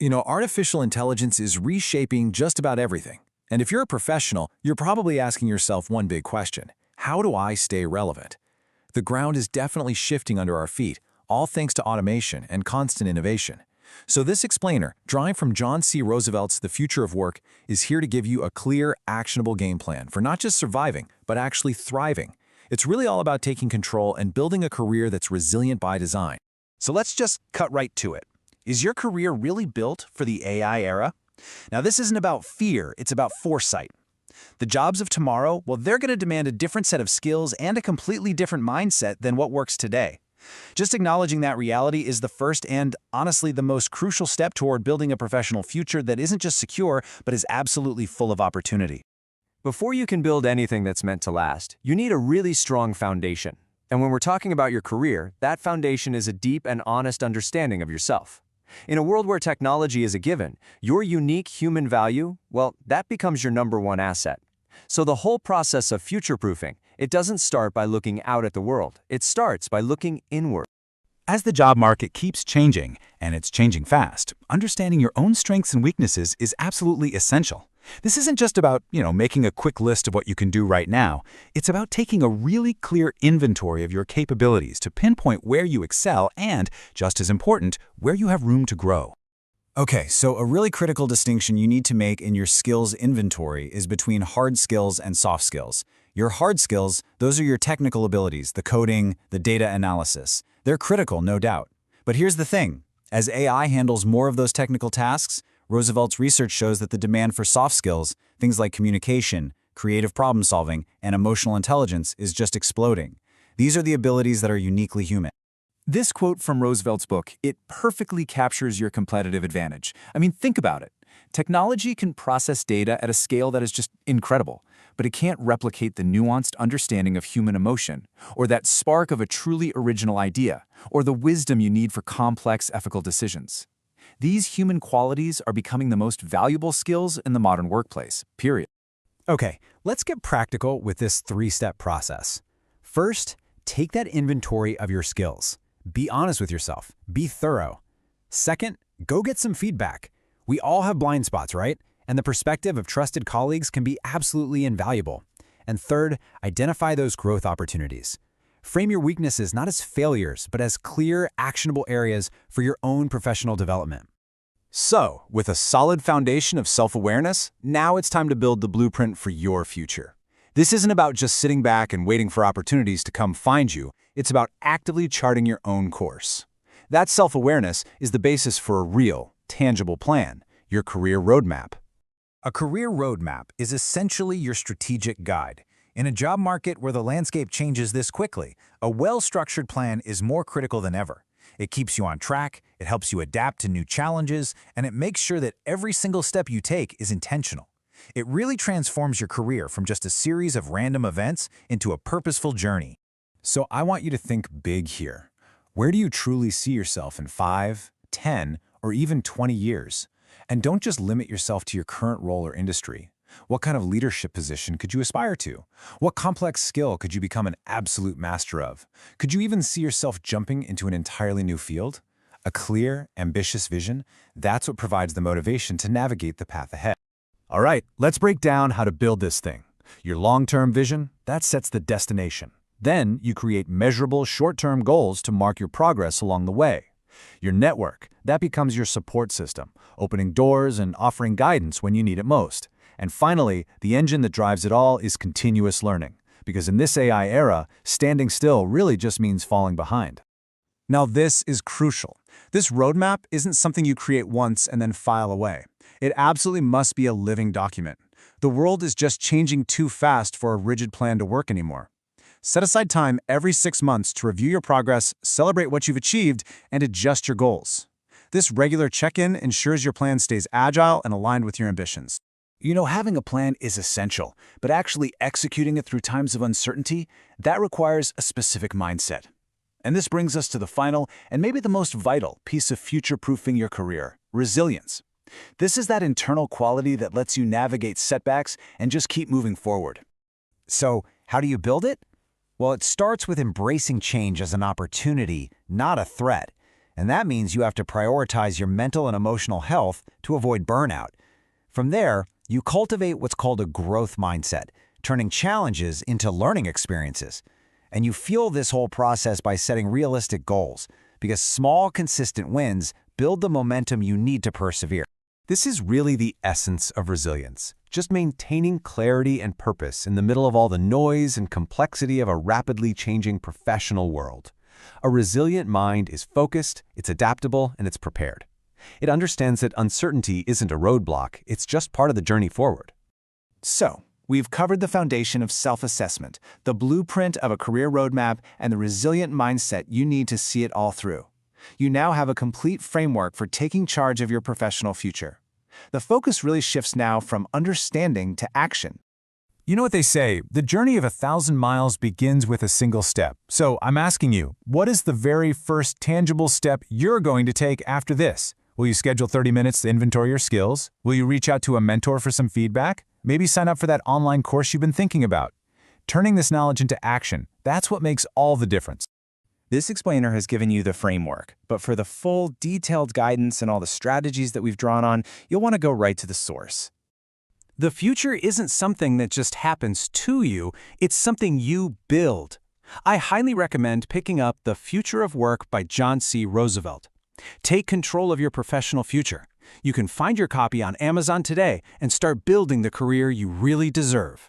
Artificial intelligence is reshaping just about everything. And if you're a professional, you're probably asking yourself one big question: how do I stay relevant? The ground is definitely shifting under our feet, all thanks to automation and constant innovation. So this explainer, drawing from John C. Roosevelt's The Future of Work, is here to give you a clear, actionable game plan for not just surviving, but actually thriving. It's really all about taking control and building a career that's resilient by design. So let's just cut right to it. Is your career really built for the AI era? Now, this isn't about fear, it's about foresight. The jobs of tomorrow, well, they're going to demand a different set of skills and a completely different mindset than what works today. Just acknowledging that reality is the first and, honestly, the most crucial step toward building a professional future that isn't just secure, but is absolutely full of opportunity. Before you can build anything that's meant to last, you need a really strong foundation. And when we're talking about your career, that foundation is a deep and honest understanding of yourself. In a world where technology is a given, your unique human value, well, that becomes your #1 asset. So the whole process of future-proofing, it doesn't start by looking out at the world. It starts by looking inward. As the job market keeps changing, and it's changing fast, understanding your own strengths and weaknesses is absolutely essential. This isn't just about, making a quick list of what you can do right now. It's about taking a really clear inventory of your capabilities to pinpoint where you excel and, just as important, where you have room to grow. Okay, so a really critical distinction you need to make in your skills inventory is between hard skills and soft skills. Your hard skills, those are your technical abilities, the coding, the data analysis. They're critical, no doubt. But here's the thing. As AI handles more of those technical tasks, Roosevelt's research shows that the demand for soft skills, things like communication, creative problem solving, and emotional intelligence, is just exploding. These are the abilities that are uniquely human. This quote from Roosevelt's book, it perfectly captures your competitive advantage. I mean, think about it. Technology can process data at a scale that is just incredible, but it can't replicate the nuanced understanding of human emotion, or that spark of a truly original idea, or the wisdom you need for complex ethical decisions. These human qualities are becoming the most valuable skills in the modern workplace, period. Okay, let's get practical with this 3-step process. First, take that inventory of your skills. Be honest with yourself. Be thorough. Second, go get some feedback. We all have blind spots, right? And the perspective of trusted colleagues can be absolutely invaluable. And third, identify those growth opportunities. Frame your weaknesses not as failures, but as clear, actionable areas for your own professional development. So, with a solid foundation of self-awareness, now it's time to build the blueprint for your future. This isn't about just sitting back and waiting for opportunities to come find you. It's about actively charting your own course. That self-awareness is the basis for a real, tangible plan, your career roadmap. A career roadmap is essentially your strategic guide. In a job market where the landscape changes this quickly, a well-structured plan is more critical than ever. It keeps you on track, it helps you adapt to new challenges, and it makes sure that every single step you take is intentional. It really transforms your career from just a series of random events into a purposeful journey. So I want you to think big here. Where do you truly see yourself in 5, 10, or even 20 years? And don't just limit yourself to your current role or industry. What kind of leadership position could you aspire to? What complex skill could you become an absolute master of? Could you even see yourself jumping into an entirely new field? A clear, ambitious vision, that's what provides the motivation to navigate the path ahead. All right, let's break down how to build this thing. Your long-term vision, that sets the destination. Then you create measurable short-term goals to mark your progress along the way. Your network, that becomes your support system, opening doors and offering guidance when you need it most. And finally, the engine that drives it all is continuous learning, because in this AI era, standing still really just means falling behind. Now this is crucial. This roadmap isn't something you create once and then file away. It absolutely must be a living document. The world is just changing too fast for a rigid plan to work anymore. Set aside time every 6 months to review your progress, celebrate what you've achieved, and adjust your goals. This regular check-in ensures your plan stays agile and aligned with your ambitions. Having a plan is essential, but actually executing it through times of uncertainty, that requires a specific mindset. And this brings us to the final and maybe the most vital piece of future-proofing your career: resilience. This is that internal quality that lets you navigate setbacks and just keep moving forward. So, how do you build it? Well, it starts with embracing change as an opportunity, not a threat. and that means you have to prioritize your mental and emotional health to avoid burnout. From there, you cultivate what's called a growth mindset, turning challenges into learning experiences. And you fuel this whole process by setting realistic goals, because small, consistent wins build the momentum you need to persevere. This is really the essence of resilience, just maintaining clarity and purpose in the middle of all the noise and complexity of a rapidly changing professional world. A resilient mind is focused, it's adaptable, and it's prepared. It understands that uncertainty isn't a roadblock, it's just part of the journey forward. So, we've covered the foundation of self-assessment, the blueprint of a career roadmap, and the resilient mindset you need to see it all through. You now have a complete framework for taking charge of your professional future. The focus really shifts now from understanding to action. You know what they say, the journey of 1,000 miles begins with a single step. So I'm asking you, what is the very first tangible step you're going to take after this? Will you schedule 30 minutes to inventory your skills? Will you reach out to a mentor for some feedback? Maybe sign up for that online course you've been thinking about. Turning this knowledge into action, that's what makes all the difference. This explainer has given you the framework, but for the full, detailed guidance and all the strategies that we've drawn on, you'll want to go right to the source. The future isn't something that just happens to you, it's something you build. I highly recommend picking up The Future of Work by John C. Roosevelt. Take control of your professional future. You can find your copy on Amazon today and start building the career you really deserve.